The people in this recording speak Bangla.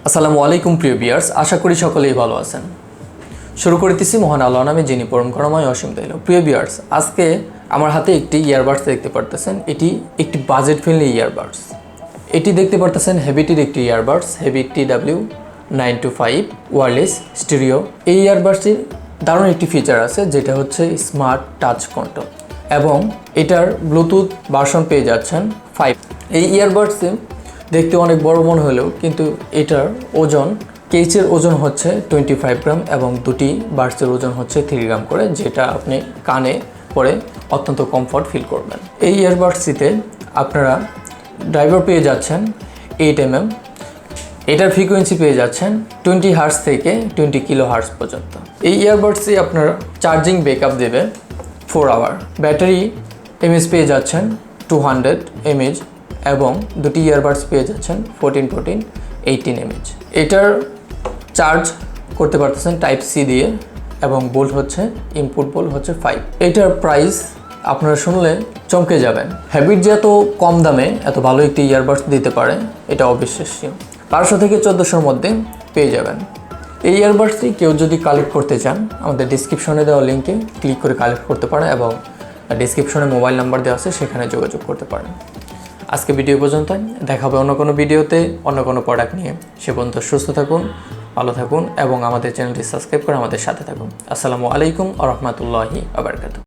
আসসালামু আলাইকুম প্রিয় ভিউয়ার্স, আশা করি সকলেই ভালো আছেন। শুরু করতেছি মহান আল্লাহ নামে, যিনি পরম করুণাময় অসীম দয়ালু। প্রিয় ভিউয়ার্স, আজকে আমার হাতে একটি ইয়ারবাডস দেখতে পারতেছেন। এটি একটি বাজেট ফ্রেন্ডলি ইয়ারবাডস। এটি দেখতে পারতেছেন হেভিটির একটি earbuds, heavy TW925 wireless stereo. এই ইয়ারবাডসটির দারুণ একটি ফিচার আছে, যেটা হচ্ছে স্মার্ট টাচ কন্ট্রোল, এবং এটার ব্লুটুথ ভার্সন পেয়ে যাচ্ছেন 5। এই ইয়ারবাডসে দেখতে অনেক বড় মনে হলেও কিন্তু এটার ওজন, কেসের ওজন হচ্ছে 25 গ্রাম এবং দুটি বাডসের ওজন হচ্ছে 3 গ্রাম করে, যেটা আপনি কানে পরে অত্যন্ত কমফর্ট ফিল করবেন। এই ইয়ারবাডসটিতে আপনারা ড্রাইভার পেয়ে যাচ্ছেন 8mm। এটার ফ্রিকোয়েন্সি পেয়ে যাচ্ছেন 20 হার্টজ থেকে 20 কিলো হার্টজ পর্যন্ত। এই ইয়ারবাডসটি আপনার চার্জিং ব্যাকআপ দেবে 4 আওয়ার। ব্যাটারি এমএএইচ পেয়ে যাচ্ছেন 200 mAh এবং দুটি ইয়ারবাডস পেয়ে যাচ্ছেন 14 18 mAh। এটার চার্জ করতে পারতেছেন টাইপ সি দিয়ে, এবং বোল্ট হচ্ছে ইনপুট বোল্ট হচ্ছে 5। এটার প্রাইস আপনারা শুনলে চমকে যাবেন। হ্যাবিট যে এত কম দামে এত ভালো একটি ইয়ারবাডস দিতে পারে, এটা অবিশ্বাস্য। 1200 থেকে 1400-র মধ্যে পেয়ে যাবেন। এই ইয়ারবাডসটি কেউ যদি কালেক্ট করতে চান, আমাদের ডিসক্রিপশনে দেওয়া লিঙ্কে ক্লিক করে কালেক্ট করতে পারেন, এবং ডিসক্রিপশনে মোবাইল নাম্বার দেওয়া আছে, সেখানে যোগাযোগ করতে পারেন। আজকে ভিডিও পর্যন্ত, দেখা হবে অন্য কোনো ভিডিওতে অন্য কোনো প্রোডাক্ট নিয়ে। সে পর্যন্ত সুস্থ থাকুন, ভালো থাকুন এবং আমাদের চ্যানেলটি সাবস্ক্রাইব করে আমাদের সাথে থাকুন। আসসালামু আলাইকুম ওয়া রাহমাতুল্লাহি ওয়া বারাকাতুহু।